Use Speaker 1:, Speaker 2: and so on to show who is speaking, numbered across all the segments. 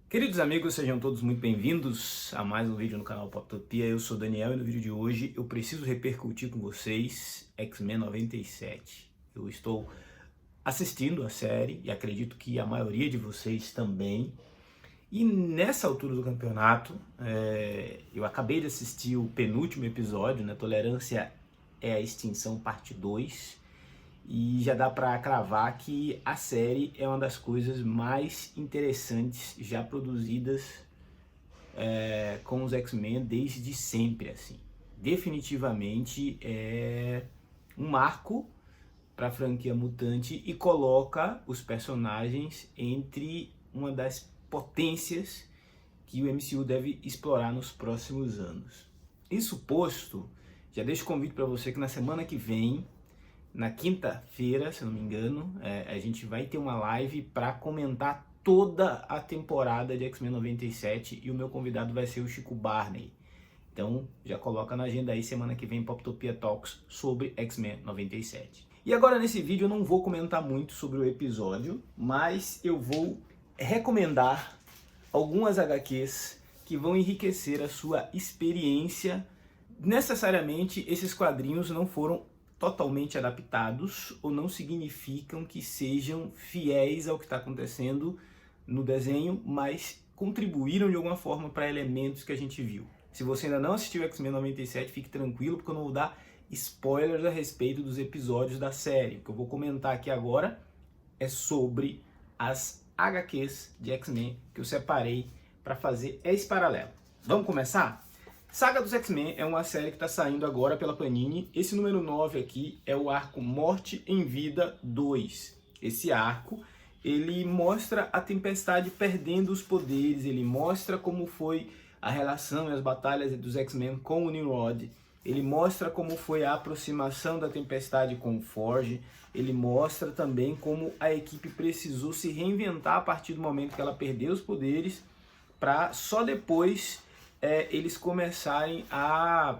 Speaker 1: Queridos amigos, sejam todos muito bem-vindos a mais um vídeo no canal Poptopia. Eu sou Daniel e no vídeo de hoje eu preciso repercutir com vocês X-Men 97. Eu estou assistindo a série e acredito que a maioria de vocês também. E nessa altura do campeonato, eu acabei de assistir o penúltimo episódio, né? Tolerância é a Extinção, parte 2. E já dá para cravar que a série é uma das coisas mais interessantes já produzidas com os X-Men desde sempre, assim. Definitivamente é um marco para a franquia mutante e coloca os personagens entre uma das potências que o MCU deve explorar nos próximos anos. Isso posto, já deixo o convite para você que na semana que vem, na quinta-feira, se não me engano, a gente vai ter uma live para comentar toda a temporada de X-Men 97 e o meu convidado vai ser o Chico Barney. Então já coloca na agenda aí, semana que vem, Poptopia Talks sobre X-Men 97. E agora nesse vídeo eu não vou comentar muito sobre o episódio, mas eu vou recomendar algumas HQs que vão enriquecer a sua experiência. Necessariamente esses quadrinhos não foram totalmente adaptados ou não significam que sejam fiéis ao que está acontecendo no desenho, mas contribuíram de alguma forma para elementos que a gente viu. Se você ainda não assistiu X-Men 97, fique tranquilo, porque eu não vou dar spoilers a respeito dos episódios da série. O que eu vou comentar aqui agora é sobre as HQs de X-Men que eu separei para fazer esse paralelo. Vamos começar? Saga dos X-Men é uma série que está saindo agora pela Panini. Esse número 9 aqui é o arco Morte em Vida 2. Esse arco, ele mostra a Tempestade perdendo os poderes, ele mostra como foi a relação e as batalhas dos X-Men com o Nimrod, ele mostra como foi a aproximação da Tempestade com o Forge, ele mostra também como a equipe precisou se reinventar a partir do momento que ela perdeu os poderes, para só depois eles começarem a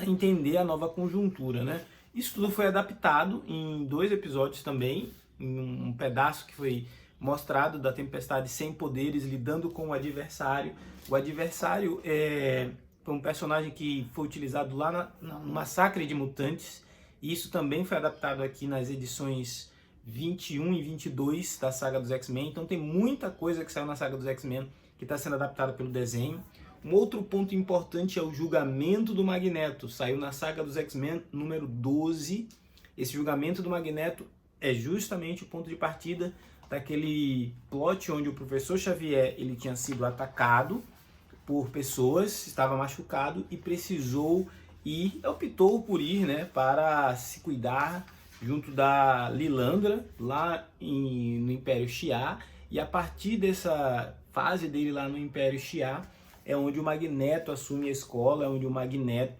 Speaker 1: entender a nova conjuntura, né? Isso tudo foi adaptado em 2 episódios também, em um pedaço que foi mostrado da Tempestade sem poderes, lidando com o adversário. O adversário foi um personagem que foi utilizado lá no Massacre de Mutantes, e isso também foi adaptado aqui nas edições 21 e 22 da saga dos X-Men. Então tem muita coisa que saiu na saga dos X-Men que está sendo adaptada pelo desenho. Um outro ponto importante é o julgamento do Magneto. Saiu na saga dos X-Men número 12. Esse julgamento do Magneto é justamente o ponto de partida daquele plot onde o professor Xavier ele tinha sido atacado por pessoas, estava machucado e precisou ir, optou por ir, né, para se cuidar junto da Lilandra, lá no Império Shi'ar, e a partir dessa fase dele lá no Império Shi'ar, é onde o Magneto assume a escola, é onde o Magneto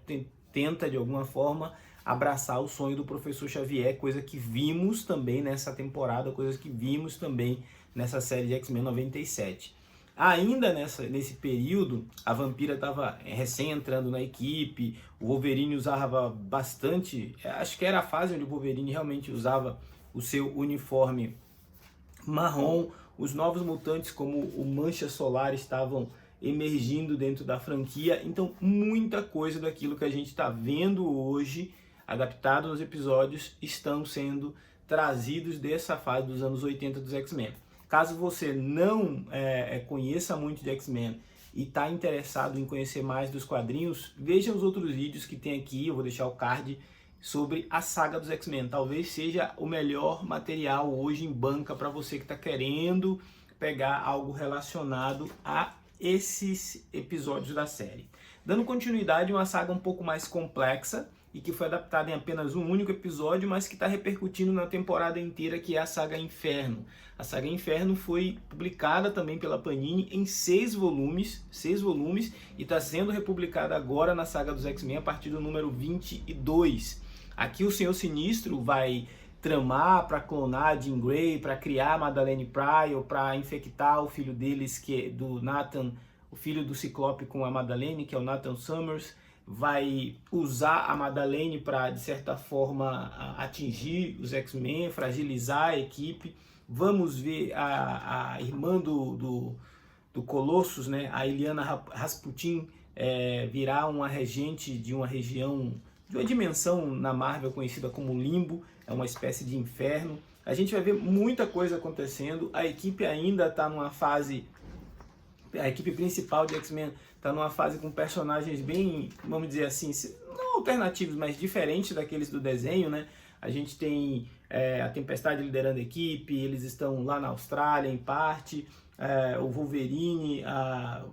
Speaker 1: tenta, de alguma forma, abraçar o sonho do professor Xavier, coisa que vimos também nessa temporada, coisas que vimos também nessa série de X-Men 97. Ainda nesse período, a Vampira estava recém entrando na equipe, o Wolverine usava bastante, acho que era a fase onde o Wolverine realmente usava o seu uniforme marrom, os novos mutantes como o Mancha Solar estavam emergindo dentro da franquia, então muita coisa daquilo que a gente está vendo hoje, adaptado nos episódios, estão sendo trazidos dessa fase dos anos 80 dos X-Men. Caso você não conheça muito de X-Men e está interessado em conhecer mais dos quadrinhos, veja os outros vídeos que tem aqui, eu vou deixar o card, sobre a saga dos X-Men. Talvez seja o melhor material hoje em banca para você que está querendo pegar algo relacionado a esses episódios da série. Dando continuidade, uma saga um pouco mais complexa e que foi adaptada em apenas um único episódio, mas que está repercutindo na temporada inteira, que é a saga Inferno. A saga Inferno foi publicada também pela Panini em 6 volumes, e está sendo republicada agora na saga dos X-Men a partir do número 22. Aqui o Senhor Sinistro vai tramar para clonar a Jean Grey, para criar a Madeleine Pryor, para infectar o filho deles, que é do Nathan, o filho do Ciclope com a Madeleine, que é o Nathan Summers, vai usar a Madeleine para, de certa forma, atingir os X-Men, fragilizar a equipe, Vamos ver a irmã do Colossus, né, a Illyana Rasputin, virar uma regente de uma região, de uma dimensão na Marvel conhecida como Limbo, é uma espécie de inferno. A gente vai ver muita coisa acontecendo, a equipe ainda está numa fase, a equipe principal de X-Men está numa fase com personagens bem, vamos dizer assim, não alternativos, mas diferentes daqueles do desenho, né? A gente tem a Tempestade liderando a equipe, eles estão lá na Austrália em parte, o Wolverine, a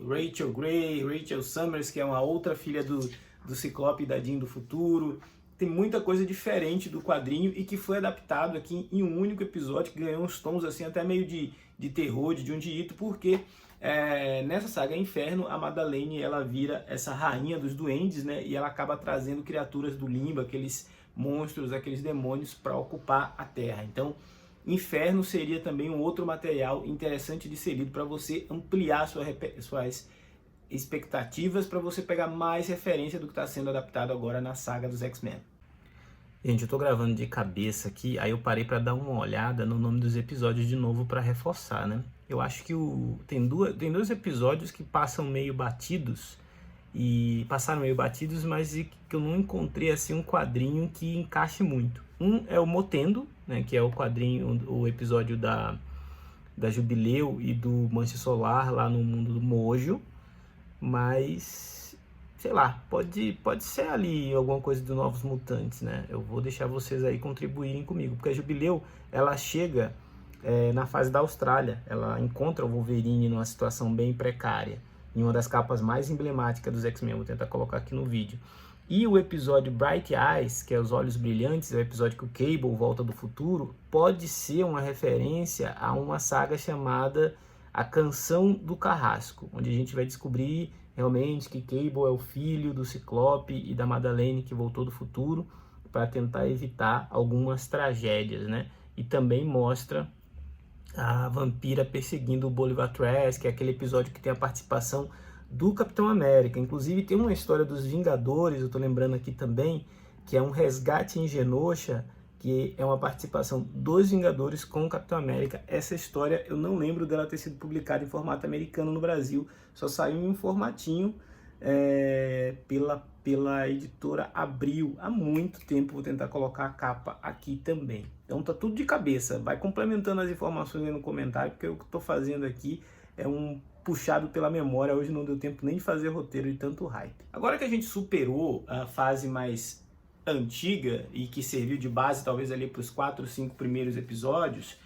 Speaker 1: Rachel Grey, Rachel Summers, que é uma outra filha do Ciclope e da Jean do futuro. Tem muita coisa diferente do quadrinho e que foi adaptado aqui em um único episódio, que ganhou uns tons assim até meio de terror, de Junji Ito, porque nessa saga Inferno, a Madeleine ela vira essa rainha dos duendes, né? E ela acaba trazendo criaturas do limbo, aqueles monstros, aqueles demônios, para ocupar a Terra. Então, Inferno seria também um outro material interessante de ser lido para você ampliar suas expectativas, para você pegar mais referência do que está sendo adaptado agora na saga dos X-Men. Gente, eu tô gravando de cabeça aqui, aí eu parei para dar uma olhada no nome dos episódios de novo para reforçar, né? Eu acho que tem dois episódios que passam meio batidos, mas que eu não encontrei assim um quadrinho que encaixe muito. Um é o Motendo, né, que é o quadrinho, o episódio da Jubileu e do Mancha Solar lá no mundo do Mojo, mas sei lá, pode ser ali alguma coisa dos Novos Mutantes, né? Eu vou deixar vocês aí contribuírem comigo, porque a Jubileu, ela chega na fase da Austrália, ela encontra o Wolverine numa situação bem precária, em uma das capas mais emblemáticas dos X-Men, vou tentar colocar aqui no vídeo. E o episódio Bright Eyes, que é Os Olhos Brilhantes, é o episódio que o Cable volta do futuro, pode ser uma referência a uma saga chamada A Canção do Carrasco, onde a gente vai descobrir realmente que Cable é o filho do Ciclope e da Madeleine que voltou do futuro para tentar evitar algumas tragédias, né? E também mostra a vampira perseguindo o Bolivar Trask, que é aquele episódio que tem a participação do Capitão América. Inclusive tem uma história dos Vingadores, eu tô lembrando aqui também, que é um resgate em Genosha, que é uma participação dos Vingadores com o Capitão América. Essa história eu não lembro dela ter sido publicada em formato americano no Brasil, só saiu em um formatinho pela editora Abril há muito tempo. Vou tentar colocar a capa aqui também. Então tá tudo de cabeça, vai complementando as informações aí no comentário, porque o que eu tô fazendo aqui é um puxado pela memória. Hoje não deu tempo nem de fazer roteiro de tanto hype. Agora que a gente superou a fase mais antiga e que serviu de base talvez ali para os 4 primeiros episódios,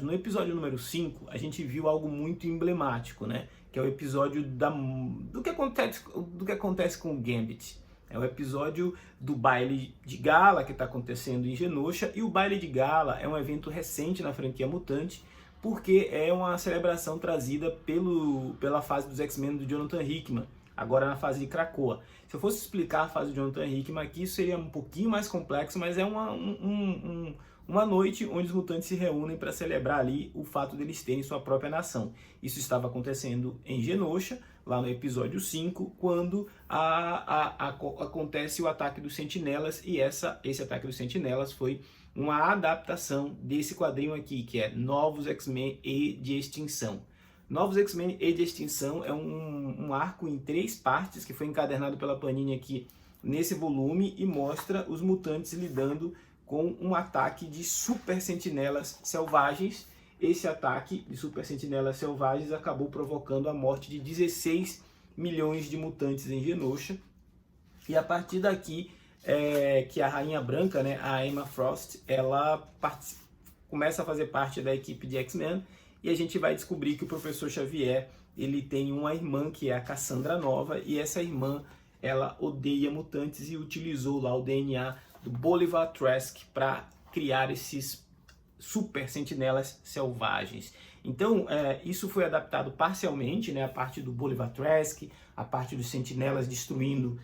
Speaker 1: no episódio número 5 a gente viu algo muito emblemático, né? Que é o episódio do que acontece com o Gambit. É o episódio do baile de gala que está acontecendo em Genosha, e o baile de gala é um evento recente na franquia Mutante, porque é uma celebração trazida pela fase dos X-Men do Jonathan Hickman, agora na fase de Krakoa. Se eu fosse explicar a fase de Jonathan Hickman aqui, isso seria um pouquinho mais complexo, mas é uma noite onde os mutantes se reúnem para celebrar ali o fato deles terem sua própria nação. Isso estava acontecendo em Genosha, lá no episódio 5, quando acontece o ataque dos Sentinelas, e esse ataque dos Sentinelas foi uma adaptação desse quadrinho aqui, que é Novos X-Men e de Extinção. Novos X-Men e de Extinção é um arco em 3 partes, que foi encadernado pela Panini aqui nesse volume, e mostra os mutantes lidando com um ataque de super sentinelas selvagens. Esse ataque de super sentinelas selvagens acabou provocando a morte de 16 milhões de mutantes em Genosha. E a partir daqui, que a Rainha Branca, né, a Emma Frost, ela começa a fazer parte da equipe de X-Men, e a gente vai descobrir que o Professor Xavier, ele tem uma irmã que é a Cassandra Nova, e essa irmã, ela odeia mutantes e utilizou lá o DNA do Bolivar Trask para criar esses super sentinelas selvagens. Então, isso foi adaptado parcialmente, né, a parte do Bolivar Trask, a parte dos sentinelas destruindo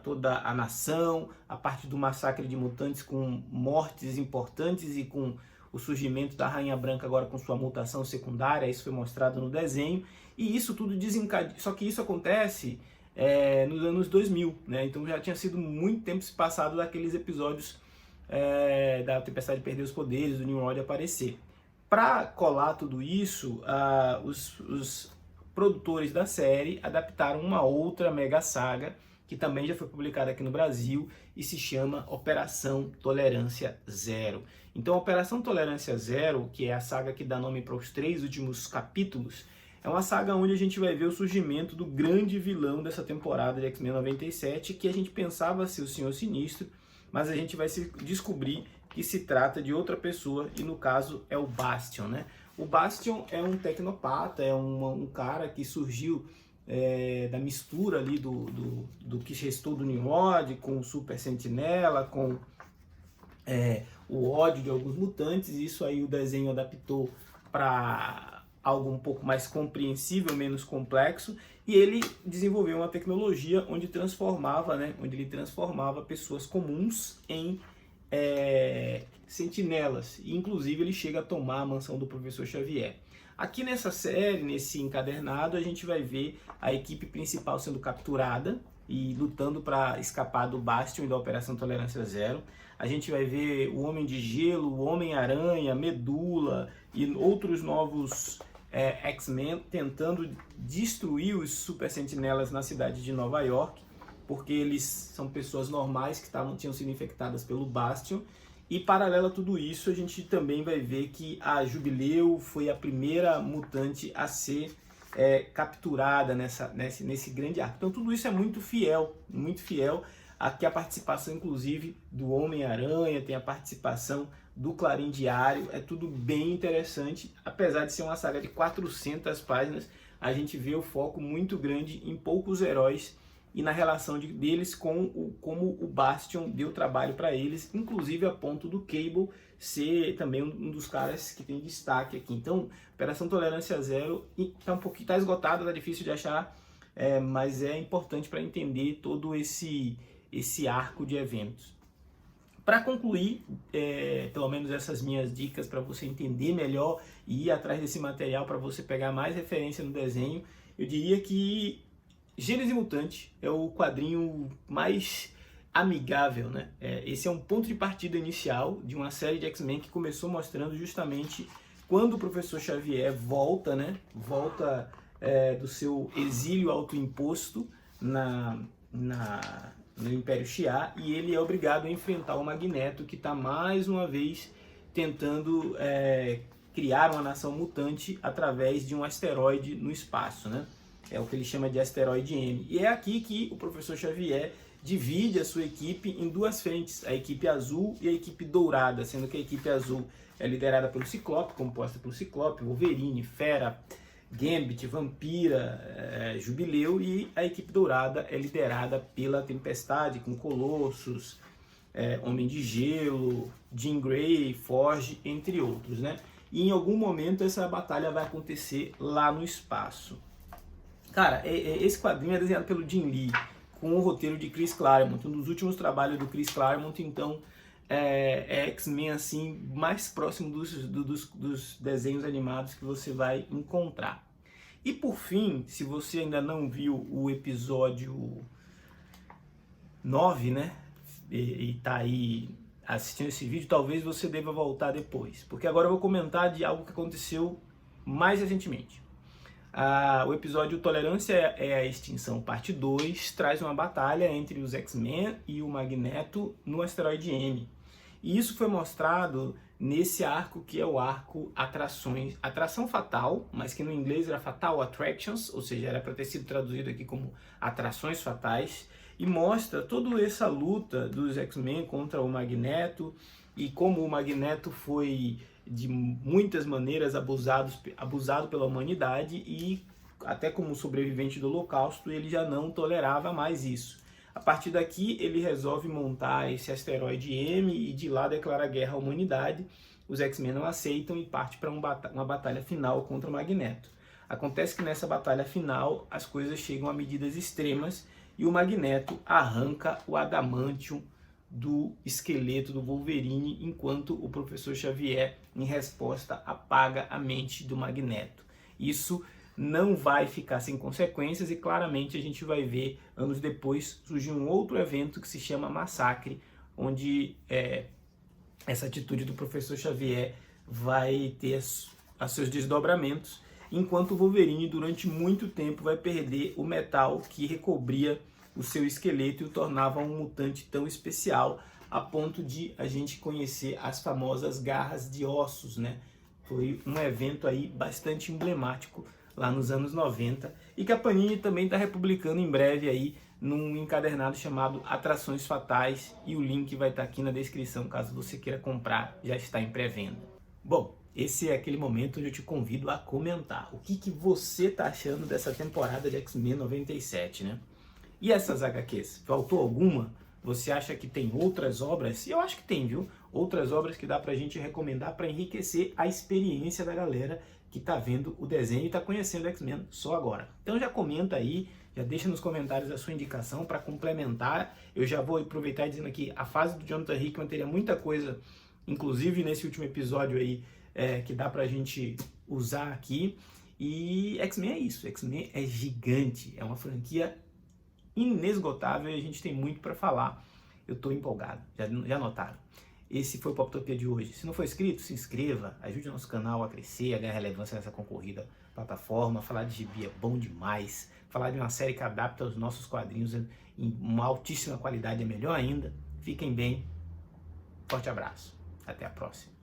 Speaker 1: toda a nação, a parte do massacre de mutantes com mortes importantes e com o surgimento da Rainha Branca agora com sua mutação secundária. Isso foi mostrado no desenho, e isso tudo desencadeia. Só que isso acontece nos anos 2000, né? Então já tinha sido muito tempo se passado daqueles episódios da Tempestade perder os poderes, do Nimrod aparecer. Para colar tudo isso, os produtores da série adaptaram uma outra mega saga, que também já foi publicada aqui no Brasil, e se chama Operação Tolerância Zero. Então, Operação Tolerância Zero, que é a saga que dá nome para os 3 últimos capítulos, é uma saga onde a gente vai ver o surgimento do grande vilão dessa temporada de X-Men 97, que a gente pensava ser o Senhor Sinistro, mas a gente vai descobrir que se trata de outra pessoa, e no caso é o Bastion, né? O Bastion é um tecnopata, é um cara que surgiu da mistura ali do que restou do Nimrod com o Super Sentinela, com o ódio de alguns mutantes. Isso aí o desenho adaptou para algo um pouco mais compreensível, menos complexo, e ele desenvolveu uma tecnologia onde ele transformava pessoas comuns em sentinelas, e inclusive ele chega a tomar a mansão do Professor Xavier. Aqui nessa série, nesse encadernado, a gente vai ver a equipe principal sendo capturada e lutando para escapar do Bastion e da Operação Tolerância Zero. A gente vai ver o Homem de Gelo, o Homem-Aranha, Medula e outros novos X-Men tentando destruir os Super Sentinelas na cidade de Nova York, porque eles são pessoas normais que tinham sido infectadas pelo Bastion. E paralelo a tudo isso, a gente também vai ver que a Jubileu foi a primeira mutante a ser capturada nesse grande arco. Então tudo isso é muito fiel. Aqui a participação, inclusive, do Homem-Aranha, tem a participação do Clarim Diário, é tudo bem interessante. Apesar de ser uma saga de 400 páginas, a gente vê o foco muito grande em poucos heróis e na relação deles como o Bastion deu trabalho para eles, inclusive a ponto do Cable ser também um dos caras que tem destaque aqui. Então, Operação Tolerância Zero está esgotado, está difícil de achar, mas é importante para entender todo esse arco de eventos. Para concluir, pelo menos essas minhas dicas para você entender melhor e ir atrás desse material para você pegar mais referência no desenho, eu diria que Gênese Mutante é o quadrinho mais amigável, né? Esse é um ponto de partida inicial de uma série de X-Men que começou mostrando justamente quando o Professor Xavier volta, né? Volta do seu exílio autoimposto no Império Shi'ar, e ele é obrigado a enfrentar o Magneto, que está mais uma vez tentando criar uma nação mutante através de um asteroide no espaço, né? É o que ele chama de asteroide M. E é aqui que o Professor Xavier divide a sua equipe em duas frentes, a equipe azul e a equipe dourada, sendo que a equipe azul é liderada pelo Ciclope, composta pelo Ciclope, Wolverine, Fera, Gambit, Vampira, Jubileu, e a equipe dourada é liderada pela Tempestade, com Colossus, Homem de Gelo, Jean Grey, Forge, entre outros, né? E em algum momento essa batalha vai acontecer lá no espaço. Cara, esse quadrinho é desenhado pelo Jim Lee, com o roteiro de Chris Claremont, um dos últimos trabalhos do Chris Claremont. Então é X-Men assim, mais próximo dos desenhos animados que você vai encontrar. E por fim, se você ainda não viu o episódio 9, né, e tá aí assistindo esse vídeo, talvez você deva voltar depois, porque agora eu vou comentar de algo que aconteceu mais recentemente. O episódio Tolerância é a Extinção, parte 2, traz uma batalha entre os X-Men e o Magneto no asteroide M. E isso foi mostrado nesse arco que é o arco Atração Fatal, mas que no inglês era Fatal Attractions, ou seja, era para ter sido traduzido aqui como Atrações Fatais, e mostra toda essa luta dos X-Men contra o Magneto e como o Magneto foi de muitas maneiras abusado pela humanidade, e até como sobrevivente do Holocausto ele já não tolerava mais isso. A partir daqui ele resolve montar esse asteroide M e de lá declara guerra à humanidade. Os X-Men não aceitam e parte para uma batalha final contra o Magneto. Acontece que nessa batalha final as coisas chegam a medidas extremas e o Magneto arranca o adamantium do esqueleto do Wolverine, enquanto o Professor Xavier, em resposta, apaga a mente do Magneto. Isso não vai ficar sem consequências e claramente a gente vai ver, anos depois, surgir um outro evento que se chama Massacre, onde essa atitude do professor Xavier vai ter os seus desdobramentos, enquanto o Wolverine durante muito tempo vai perder o metal que recobria o seu esqueleto e o tornava um mutante tão especial, a ponto de a gente conhecer as famosas garras de ossos, né? Foi um evento aí bastante emblemático lá nos anos 90 e que a Panini também está republicando em breve aí num encadernado chamado Atrações Fatais, e o link vai estar aqui na descrição caso você queira comprar, já está em pré-venda. Bom, esse é aquele momento onde eu te convido a comentar o que você está achando dessa temporada de X-Men 97, né? E essas HQs, faltou alguma? Você acha que tem outras obras? Eu acho que tem, viu? Outras obras que dá pra gente recomendar para enriquecer a experiência da galera que tá vendo o desenho e tá conhecendo X-Men só agora. Então já comenta aí, já deixa nos comentários a sua indicação para complementar. Eu já vou aproveitar dizendo aqui, a fase do Jonathan Hickman teria muita coisa, inclusive nesse último episódio aí, que dá pra gente usar aqui. E X-Men é isso, X-Men é gigante, é uma franquia inesgotável e a gente tem muito para falar. Eu estou empolgado, já notaram? Esse foi o Poptopia de hoje. Se não for inscrito, se inscreva, ajude o nosso canal a crescer, a ganhar relevância nessa concorrida plataforma. Falar de gibi é bom demais. Falar de uma série que adapta os nossos quadrinhos em uma altíssima qualidade é melhor ainda. Fiquem bem, forte abraço, até a próxima.